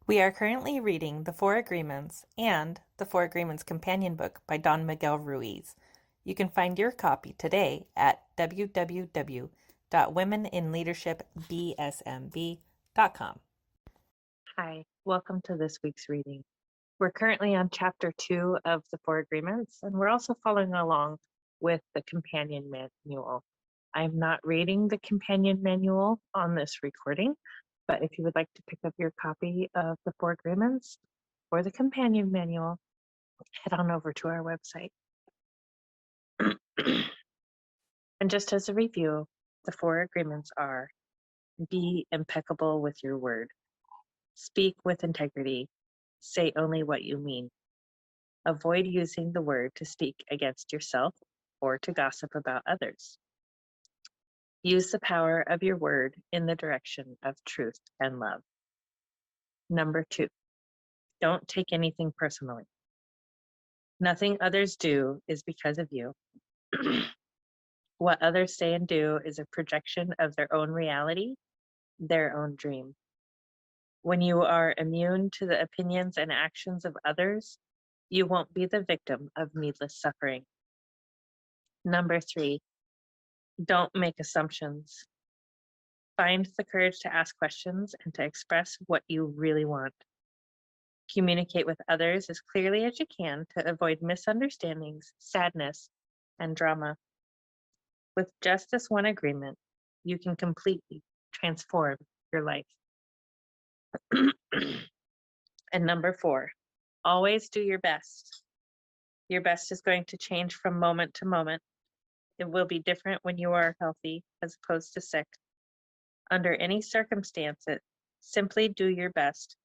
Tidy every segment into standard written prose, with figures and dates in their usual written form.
We are currently reading The Four Agreements and The Four Agreements Companion Book by Don Miguel Ruiz. You can find your copy today at www.womeninleadershipbsmb.com. Hi, welcome to this week's reading. We're currently on Chapter 2 of the Four Agreements, and we're also following along with the companion manual. I'm not reading the companion manual on this recording, but if you would like to pick up your copy of the Four Agreements or the companion manual, head on over to our website. And just as a review, the Four Agreements are: be impeccable with your word, speak with integrity, say only what you mean, avoid using the word to speak against yourself or to gossip about others. Use the power of your word in the direction of truth and love. Number 2, don't take anything personally. Nothing others do is because of you. What others say and do is a projection of their own reality, their own dream. When you are immune to the opinions and actions of others, you won't be the victim of needless suffering. Number 3, don't make assumptions. Find the courage to ask questions and to express what you really want. Communicate with others as clearly as you can to avoid misunderstandings, sadness, and drama. With just this one agreement, you can completely transform your life. And number 4, always do your best. Your best is going to change from moment to moment. It will be different when you are healthy as opposed to sick. Under any circumstances, simply do your best,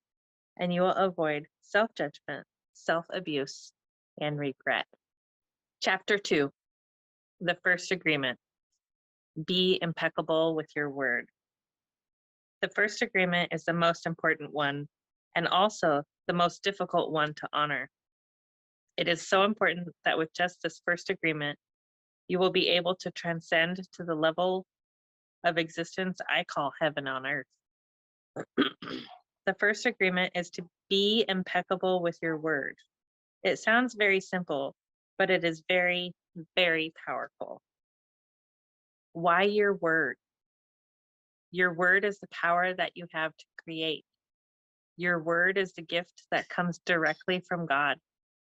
and you will avoid self-judgment, self-abuse, and regret. Chapter 2, the first agreement: be impeccable with your word. The first agreement is the most important one, and also the most difficult one to honor. It is so important that with just this first agreement, you will be able to transcend to the level of existence I call heaven on earth. The first agreement is to be impeccable with your word. It sounds very simple, but it is very, very powerful. Why your word? Your word is the power that you have to create. Your word is the gift that comes directly from God.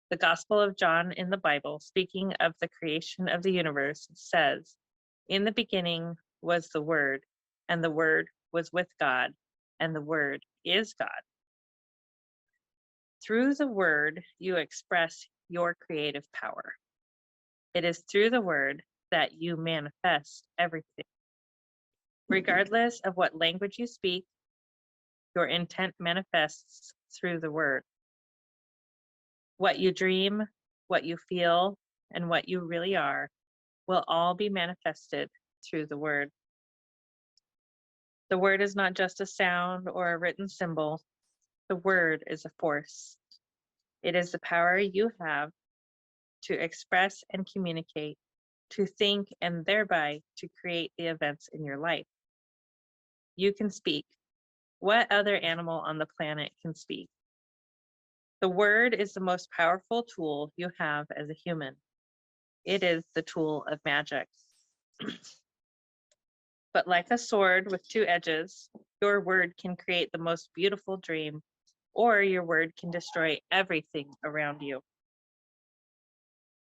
The Gospel of John in the Bible, speaking of the creation of the universe, says, "In the beginning was the Word, and the Word was with God, and the Word is God." Through the Word, you express your creative power. It is through the Word that you manifest everything. Regardless of what language you speak, your intent manifests through the Word. What you dream, what you feel, and what you really are will all be manifested through the Word. The Word is not just a sound or a written symbol. The Word is a force. It is the power you have to express and communicate, to think, and thereby to create the events in your life. You can speak. What other animal on the planet can speak? The word is the most powerful tool you have as a human. It is the tool of magic. But like a sword with two edges, your word can create the most beautiful dream, or your word can destroy everything around you.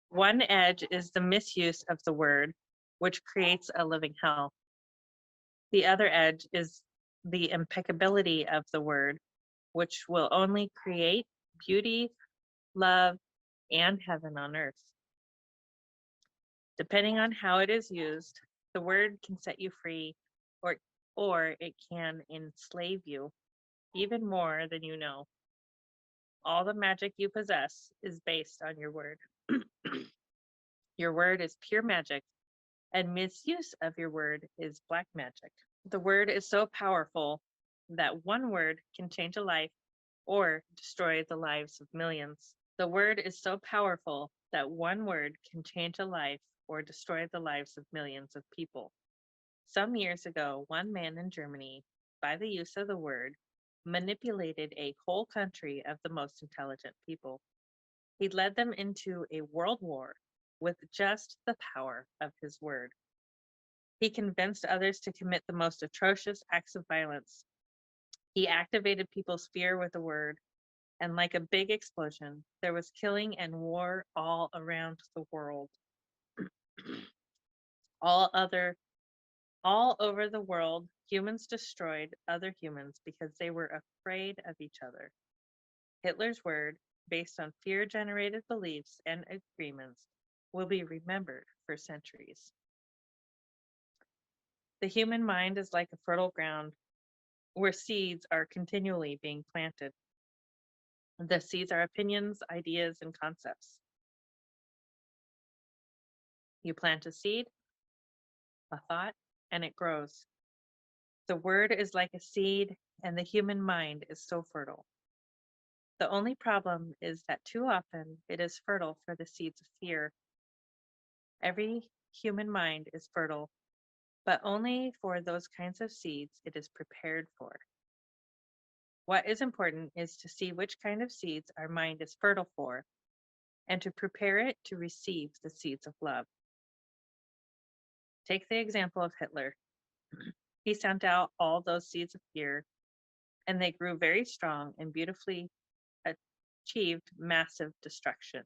One edge is the misuse of the word, which creates a living hell. The other edge is the impeccability of the word, which will only create beauty, love, and heaven on earth. Depending on how it is used, the word can set you free, or it can enslave you, even more than you know. All the magic you possess is based on your word. Your word is pure magic, and misuse of your word is black magic. The word is so powerful that one word can change a life or destroy the lives of millions. The word is so powerful that one word can change a life or destroy the lives of millions of people. Some years ago, one man in Germany, by the use of the word, manipulated a whole country of the most intelligent people. He led them into a world war with just the power of his word. He convinced others to commit the most atrocious acts of violence. He activated people's fear with a word, and like a big explosion, there was killing and war all around the world. all other all over the world, humans destroyed other humans because they were afraid of each other. Hitler's word, based on fear-generated beliefs and agreements, will be remembered for centuries. The human mind is like a fertile ground where seeds are continually being planted. The seeds are opinions, ideas, and concepts. You plant a seed, a thought, and it grows. The word is like a seed, and the human mind is so fertile. The only problem is that too often it is fertile for the seeds of fear. Every human mind is fertile, but only for those kinds of seeds it is prepared for. What is important is to see which kind of seeds our mind is fertile for and to prepare it to receive the seeds of love. Take the example of Hitler. He sent out all those seeds of fear, and they grew very strong and beautifully achieved massive destruction.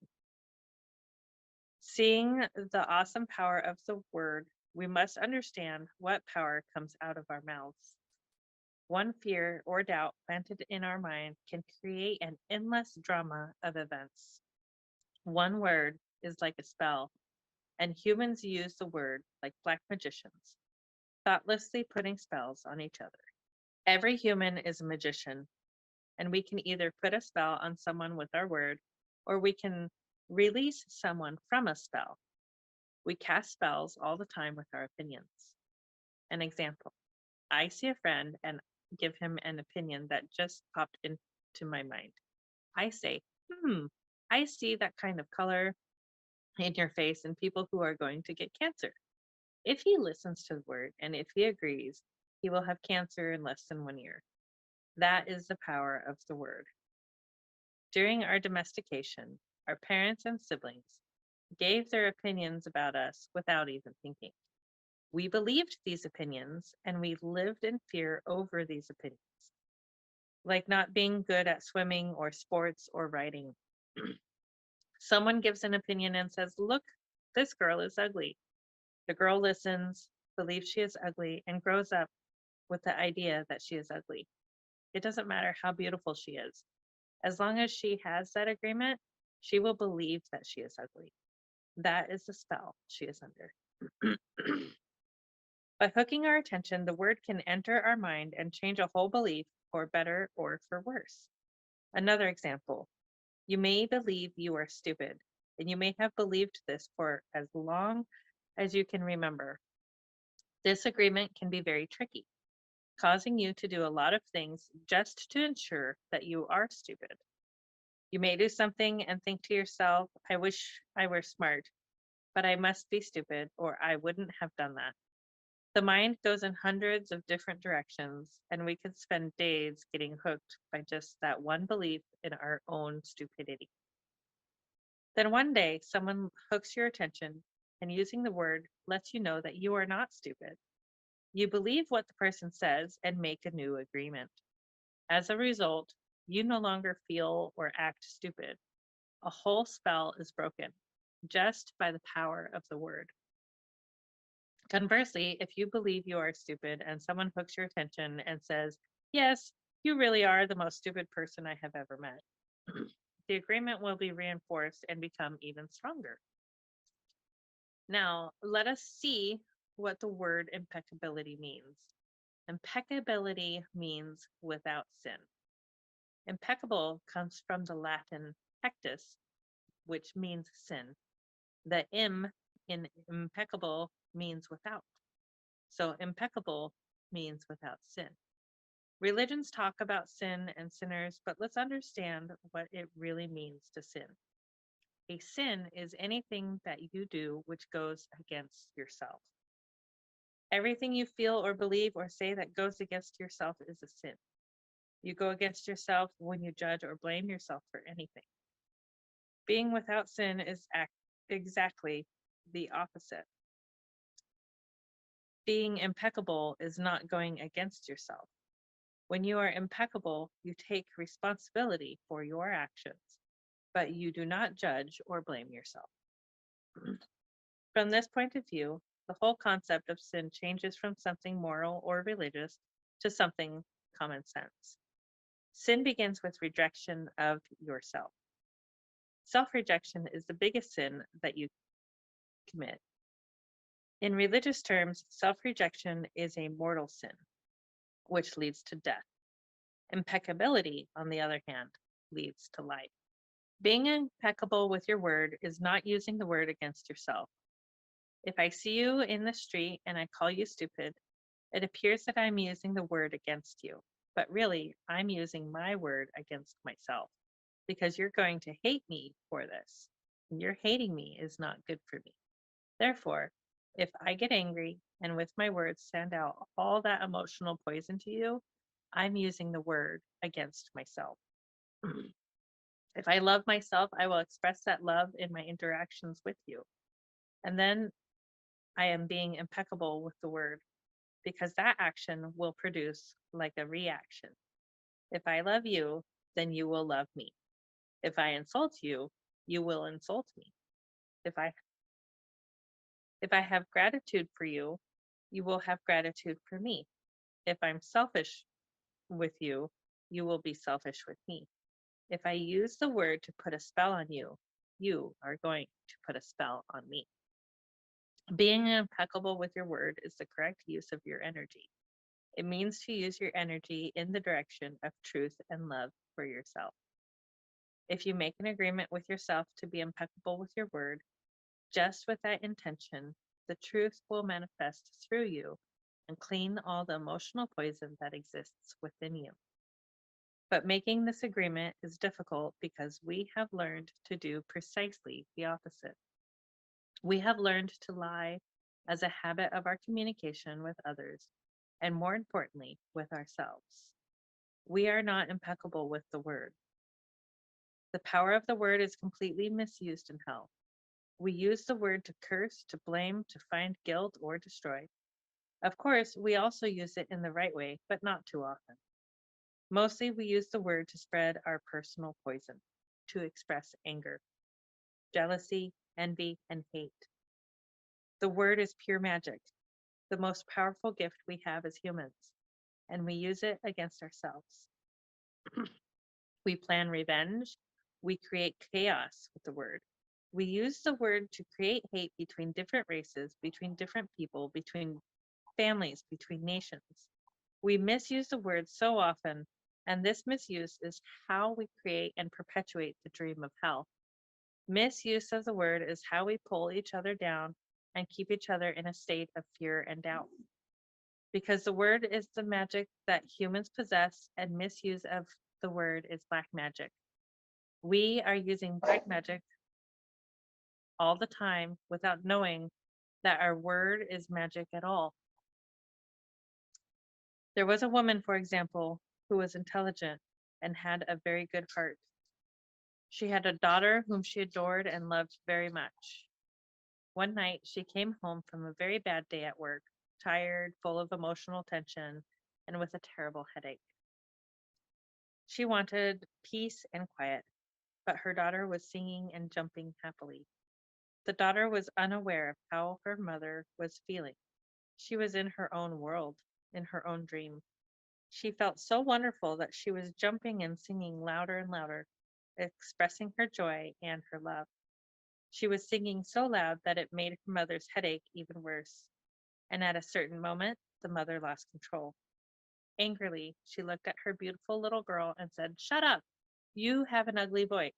Seeing the awesome power of the word, we must understand what power comes out of our mouths. One fear or doubt planted in our mind can create an endless drama of events. One word is like a spell, and humans use the word like black magicians, thoughtlessly putting spells on each other. Every human is a magician, and we can either put a spell on someone with our word, or we can release someone from a spell. We cast spells all the time with our opinions. An example, I see a friend and give him an opinion that just popped into my mind. I say, I see that kind of color in your face and people who are going to get cancer. If he listens to the word and if he agrees, he will have cancer in less than 1 year. That is the power of the word. During our domestication, our parents and siblings gave their opinions about us without even thinking. We believed these opinions and we lived in fear over these opinions, like not being good at swimming or sports or writing. Someone gives an opinion and says, "Look, this girl is ugly." The girl listens, believes she is ugly, and grows up with the idea that she is ugly. It doesn't matter how beautiful she is. As long as she has that agreement, she will believe that she is ugly. That is the spell she is under. By hooking our attention, the word can enter our mind and change a whole belief for better or for worse. Another example, you may believe you are stupid, and you may have believed this for as long as you can remember. This agreement can be very tricky, causing you to do a lot of things just to ensure that you are stupid. You may do something and think to yourself, I wish I were smart, but I must be stupid, or I wouldn't have done that. The mind goes in hundreds of different directions, and we could spend days getting hooked by just that one belief in our own stupidity. Then one day, someone hooks your attention, and using the word lets you know that you are not stupid. You believe what the person says and make a new agreement. As a result, you no longer feel or act stupid. A whole spell is broken just by the power of the word. Conversely, if you believe you are stupid and someone hooks your attention and says, "Yes, you really are the most stupid person I have ever met," the agreement will be reinforced and become even stronger. Now, let us see what the word impeccability means. Impeccability means without sin. Impeccable comes from the Latin pectus, which means sin. The im in impeccable means without. So impeccable means without sin. Religions talk about sin and sinners, but let's understand what it really means to sin. A sin is anything that you do which goes against yourself. Everything you feel or believe or say that goes against yourself is a sin. You go against yourself when you judge or blame yourself for anything. Being without sin is exactly the opposite. Being impeccable is not going against yourself. When you are impeccable, you take responsibility for your actions, but you do not judge or blame yourself. From this point of view, the whole concept of sin changes from something moral or religious to something common sense. Sin begins with rejection of yourself. Self-rejection is the biggest sin that you commit. In religious terms, self-rejection is a mortal sin, which leads to death. Impeccability, on the other hand, leads to life. Being impeccable with your word is not using the word against yourself. If I see you in the street and I call you stupid, it appears that I'm using the word against you, but really, I'm using my word against myself, because you're going to hate me for this. And your hating me is not good for me. Therefore, if I get angry and with my words send out all that emotional poison to you, I'm using the word against myself. If I love myself, I will express that love in my interactions with you. And then I am being impeccable with the word, because that action will produce like a reaction. If I love you, then you will love me. If I insult you, you will insult me. If I have gratitude for you, you will have gratitude for me. If I'm selfish with you, you will be selfish with me. If I use the word to put a spell on you, you are going to put a spell on me. Being impeccable with your word is the correct use of your energy. It means to use your energy in the direction of truth and love for yourself. If you make an agreement with yourself to be impeccable with your word, just with that intention, the truth will manifest through you and clean all the emotional poison that exists within you. But making this agreement is difficult because we have learned to do precisely the opposite. We have learned to lie as a habit of our communication with others, and more importantly, with ourselves. We are not impeccable with the word. The power of the word is completely misused in hell. We use the word to curse, to blame, to find guilt, or destroy. Of course, we also use it in the right way, but not too often. Mostly, we use the word to spread our personal poison, to express anger, jealousy, envy, and hate. The word is pure magic, the most powerful gift we have as humans, and we use it against ourselves. We plan revenge. We create chaos with the word. We use the word to create hate between different races, between different people, between families, between nations. We misuse the word so often, and this misuse is how we create and perpetuate the dream of hell. Misuse of the word is how we pull each other down and keep each other in a state of fear and doubt. Because the word is the magic that humans possess, and misuse of the word is black magic. We are using black magic all the time without knowing that our word is magic at all. There was a woman, for example, who was intelligent and had a very good heart. She had a daughter whom she adored and loved very much. One night, she came home from a very bad day at work, tired, full of emotional tension, and with a terrible headache. She wanted peace and quiet, but her daughter was singing and jumping happily. The daughter was unaware of how her mother was feeling. She was in her own world, in her own dream. She felt so wonderful that she was jumping and singing louder and louder, expressing her joy and her love. She was singing so loud that it made her mother's headache even worse. And at a certain moment, the mother lost control. Angrily, she looked at her beautiful little girl and said, "Shut up! You have an ugly voice.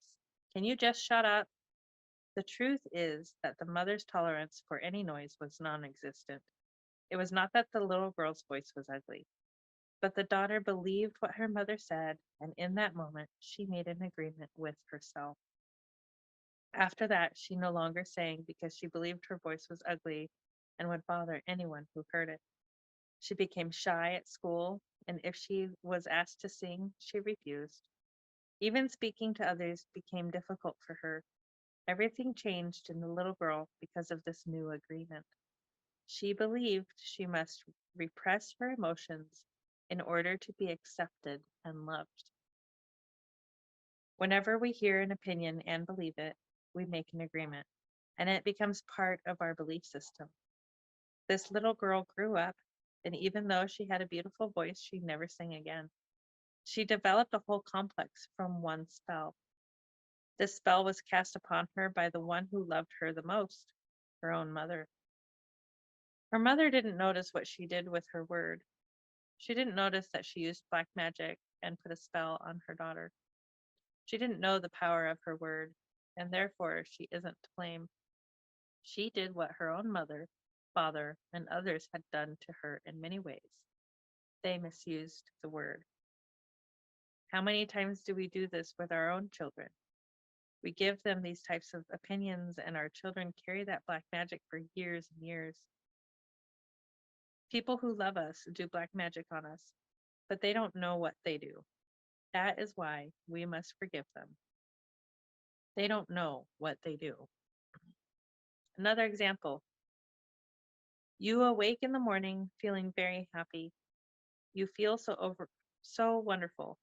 Can you just shut up?" The truth is that the mother's tolerance for any noise was non-existent. It was not that the little girl's voice was ugly, but the daughter believed what her mother said, and in that moment, she made an agreement with herself. After that, she no longer sang because she believed her voice was ugly and would bother anyone who heard it. She became shy at school and if she was asked to sing, she refused. Even speaking to others became difficult for her. Everything changed in the little girl because of this new agreement. She believed she must repress her emotions in order to be accepted and loved. Whenever we hear an opinion and believe it, we make an agreement, and it becomes part of our belief system. This little girl grew up, and even though she had a beautiful voice, she never sang again. She developed a whole complex from one spell. This spell was cast upon her by the one who loved her the most, her own mother. Her mother didn't notice what she did with her word. She didn't notice that she used black magic and put a spell on her daughter. She didn't know the power of her word, and therefore she isn't to blame. She did what her own mother, father, and others had done to her in many ways. They misused the word. How many times do we do this with our own children? We give them these types of opinions, and our children carry that black magic for years and years. People who love us do black magic on us, but they don't know what they do. That is why we must forgive them. They don't know what they do. Another example. You awake in the morning feeling very happy. You feel so wonderful.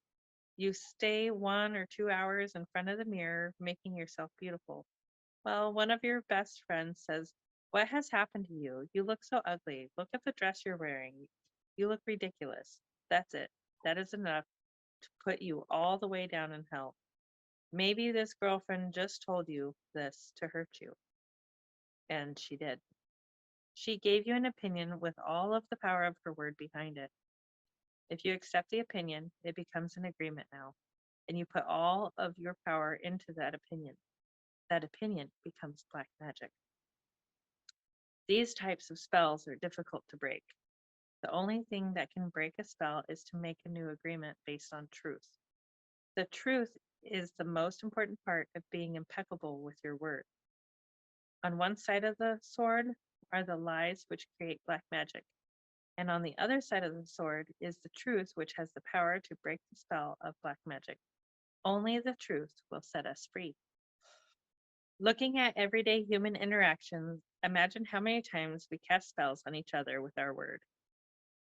You stay 1 or 2 hours in front of the mirror, making yourself beautiful. Well, one of your best friends says, "What has happened to you? You look so ugly. Look at the dress you're wearing. You look ridiculous." That's it. That is enough to put you all the way down in hell. Maybe this girlfriend just told you this to hurt you. And she did. She gave you an opinion with all of the power of her word behind it. If you accept the opinion, it becomes an agreement now, and you put all of your power into that opinion. That opinion becomes black magic. These types of spells are difficult to break. The only thing that can break a spell is to make a new agreement based on truth. The truth is the most important part of being impeccable with your word. On one side of the sword are the lies which create black magic, and on the other side of the sword is the truth which has the power to break the spell of black magic. Only the truth will set us free. Looking at everyday human interactions, imagine how many times we cast spells on each other with our word.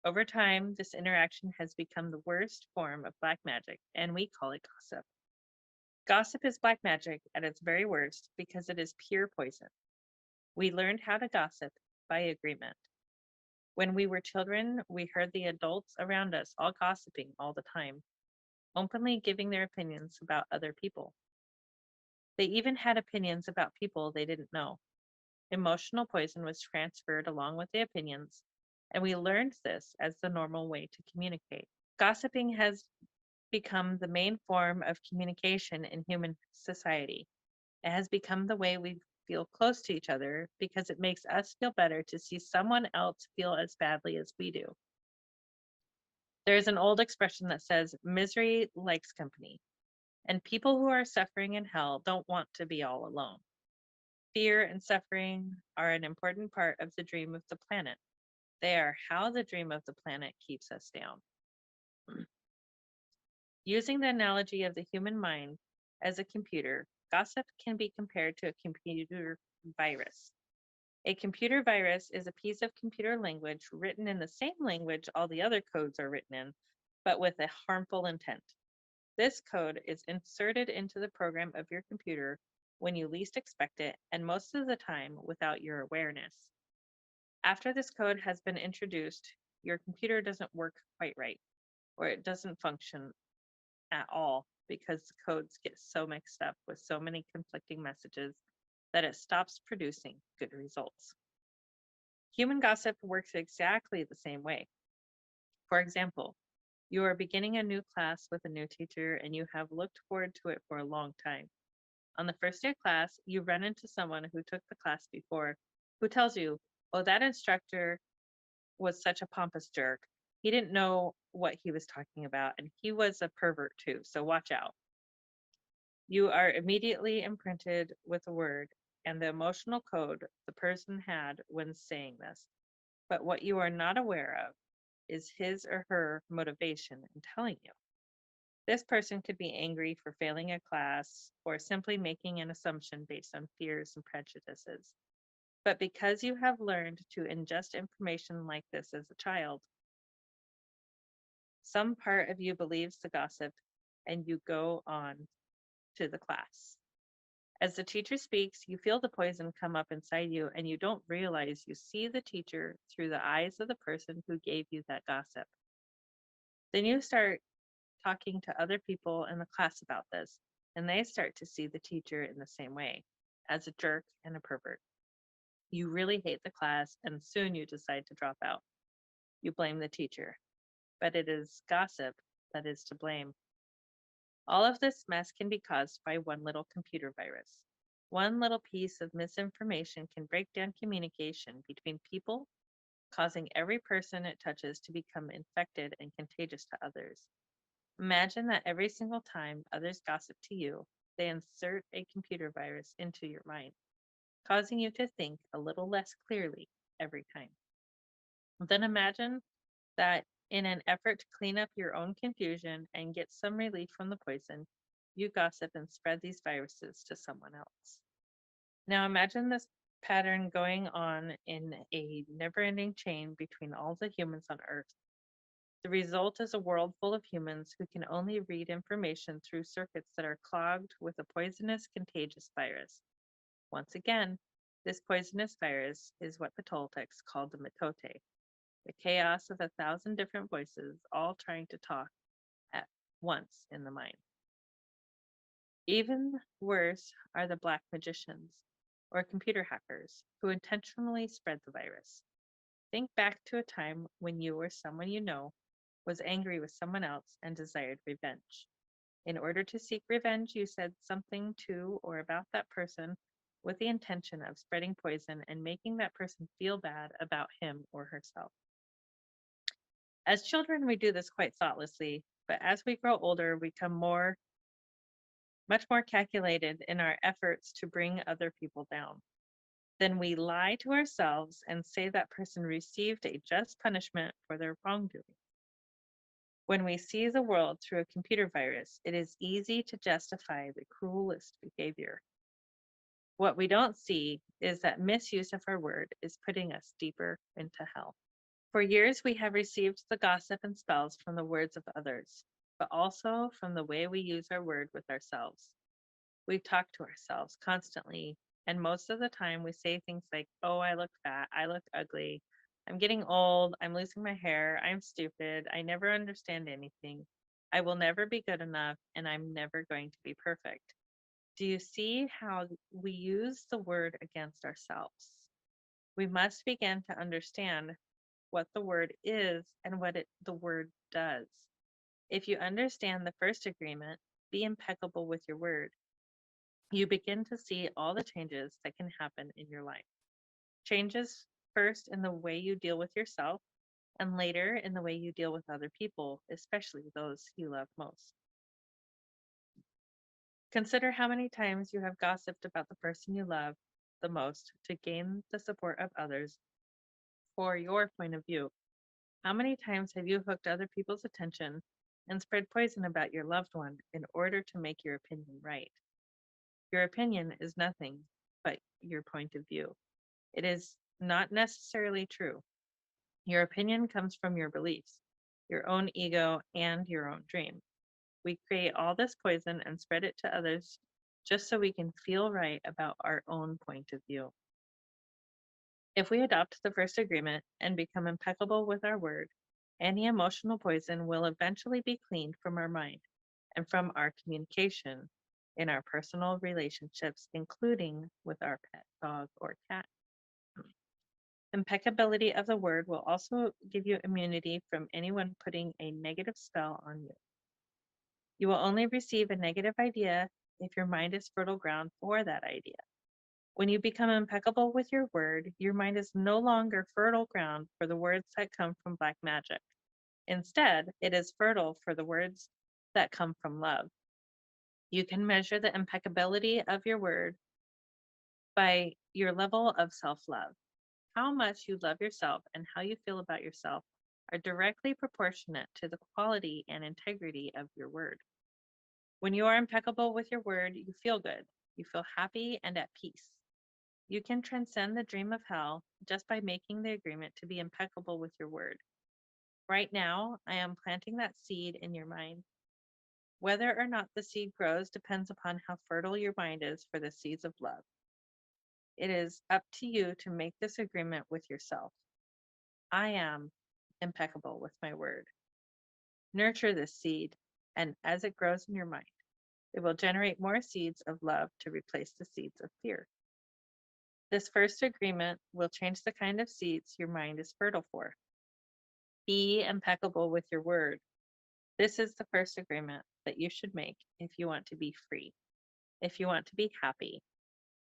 Over time, this interaction has become the worst form of black magic, and we call it gossip. Gossip is black magic at its very worst because it is pure poison. We learned how to gossip by agreement. When we were children, we heard the adults around us all gossiping all the time, openly giving their opinions about other people. They even had opinions about people they didn't know. Emotional poison was transferred along with the opinions, and we learned this as the normal way to communicate. Gossiping has become the main form of communication in human society. It has become the way we feel close to each other because it makes us feel better to see someone else feel as badly as we do. There's an old expression that says, "Misery likes company," and people who are suffering in hell don't want to be all alone. Fear and suffering are an important part of the dream of the planet. They are how the dream of the planet keeps us down. Using the analogy of the human mind as a computer, gossip can be compared to a computer virus. A computer virus is a piece of computer language written in the same language all the other codes are written in, but with a harmful intent. This code is inserted into the program of your computer when you least expect it, and most of the time without your awareness. After this code has been introduced, your computer doesn't work quite right, or it doesn't function at all because the codes get so mixed up with so many conflicting messages that it stops producing good results. Human gossip works exactly the same way. For example, you are beginning a new class with a new teacher and you have looked forward to it for a long time. On the first day of class, you run into someone who took the class before who tells you, "Oh, that instructor was such a pompous jerk. He didn't know what he was talking about, and he was a pervert too, so watch out." You are immediately imprinted with the word and the emotional code the person had when saying this. But what you are not aware of is his or her motivation in telling you? This person could be angry for failing a class or simply making an assumption based on fears and prejudices. But because you have learned to ingest information like this as a child, some part of you believes the gossip and you go on to the class. As the teacher speaks, you feel the poison come up inside you and you don't realize you see the teacher through the eyes of the person who gave you that gossip. Then you start talking to other people in the class about this, and they start to see the teacher in the same way, as a jerk and a pervert. You really hate the class, and soon you decide to drop out. You blame the teacher, but it is gossip that is to blame. All of this mess can be caused by one little computer virus. One little piece of misinformation can break down communication between people, causing every person it touches to become infected and contagious to others. Imagine that every single time others gossip to you, they insert a computer virus into your mind, causing you to think a little less clearly every time. Then imagine that in an effort to clean up your own confusion and get some relief from the poison, you gossip and spread these viruses to someone else. Now imagine this pattern going on in a never-ending chain between all the humans on Earth. The result is a world full of humans who can only read information through circuits that are clogged with a poisonous, contagious virus. Once again, this poisonous virus is what the Toltecs called the mitote, the chaos of 1,000 different voices all trying to talk at once in the mind. Even worse are the black magicians or computer hackers who intentionally spread the virus. Think back to a time when you or someone you know was angry with someone else and desired revenge. In order to seek revenge, you said something to or about that person with the intention of spreading poison and making that person feel bad about him or herself. As children, we do this quite thoughtlessly, but as we grow older, we become much more calculated in our efforts to bring other people down. Then we lie to ourselves and say that person received a just punishment for their wrongdoing. When we see the world through a computer virus, it is easy to justify the cruelest behavior. What we don't see is that misuse of our word is putting us deeper into hell. For years, we have received the gossip and spells from the words of others, but also from the way we use our word with ourselves. We talk to ourselves constantly, and most of the time we say things like, oh, I look fat, I look ugly, I'm getting old, I'm losing my hair, I'm stupid, I never understand anything, I will never be good enough, and I'm never going to be perfect. Do you see how we use the word against ourselves? We must begin to understand what the word is and what the word does. If you understand the first agreement, be impeccable with your word, you begin to see all the changes that can happen in your life. Changes first in the way you deal with yourself, and later in the way you deal with other people, especially those you love most. Consider how many times you have gossiped about the person you love the most to gain the support of others for your point of view. How many times have you hooked other people's attention and spread poison about your loved one in order to make your opinion right? Your opinion is nothing but your point of view. It is not necessarily true. Your opinion comes from your beliefs, your own ego, and your own dream. We create all this poison and spread it to others just so we can feel right about our own point of view. If we adopt the first agreement and become impeccable with our word, any emotional poison will eventually be cleaned from our mind and from our communication in our personal relationships, including with our pet dog or cat. Impeccability of the word will also give you immunity from anyone putting a negative spell on you. You will only receive a negative idea if your mind is fertile ground for that idea. When you become impeccable with your word, your mind is no longer fertile ground for the words that come from black magic. Instead, it is fertile for the words that come from love. You can measure the impeccability of your word by your level of self-love. How much you love yourself and how you feel about yourself are directly proportionate to the quality and integrity of your word. When you are impeccable with your word, you feel good. You feel happy and at peace. You can transcend the dream of hell just by making the agreement to be impeccable with your word. Right now, I am planting that seed in your mind. Whether or not the seed grows depends upon how fertile your mind is for the seeds of love. It is up to you to make this agreement with yourself. I am impeccable with my word. Nurture this seed, and as it grows in your mind, it will generate more seeds of love to replace the seeds of fear. This first agreement will change the kind of seeds your mind is fertile for. Be impeccable with your word. This is the first agreement that you should make if you want to be free, if you want to be happy,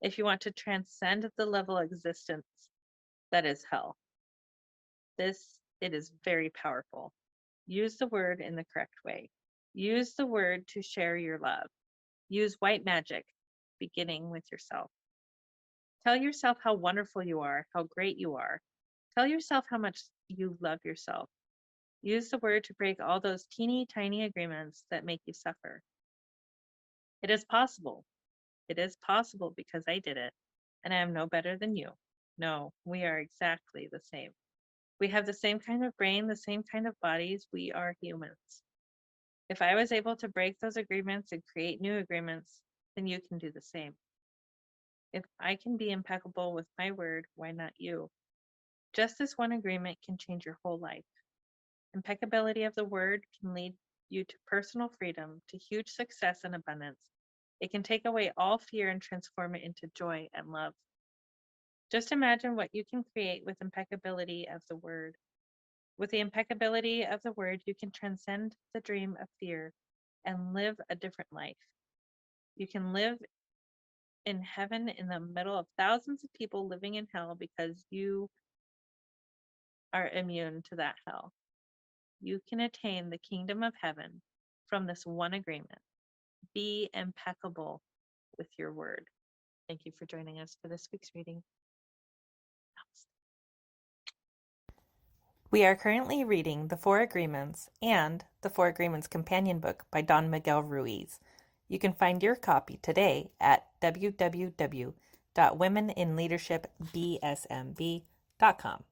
if you want to transcend the level of existence that is hell. It is very powerful. Use the word in the correct way. Use the word to share your love. Use white magic, beginning with yourself. Tell yourself how wonderful you are, how great you are. Tell yourself how much you love yourself. Use the word to break all those teeny tiny agreements that make you suffer. It is possible. It is possible because I did it, and I am no better than you. No, we are exactly the same. We have the same kind of brain, the same kind of bodies. We are humans. If I was able to break those agreements and create new agreements, then you can do the same. If I can be impeccable with my word, why not you? Just this one agreement can change your whole life. Impeccability of the word can lead you to personal freedom, to huge success and abundance. It can take away all fear and transform it into joy and love. Just imagine what you can create with impeccability of the word. With the impeccability of the word, you can transcend the dream of fear and live a different life. You can live in heaven in the middle of thousands of people living in hell because you are immune to that hell. You can attain the kingdom of heaven from this one agreement. Be impeccable with your word. Thank you for joining us for this week's reading. We are currently reading The Four Agreements and The Four Agreements Companion Book by Don Miguel Ruiz. You can find your copy today at www.womeninleadershipbsmb.com.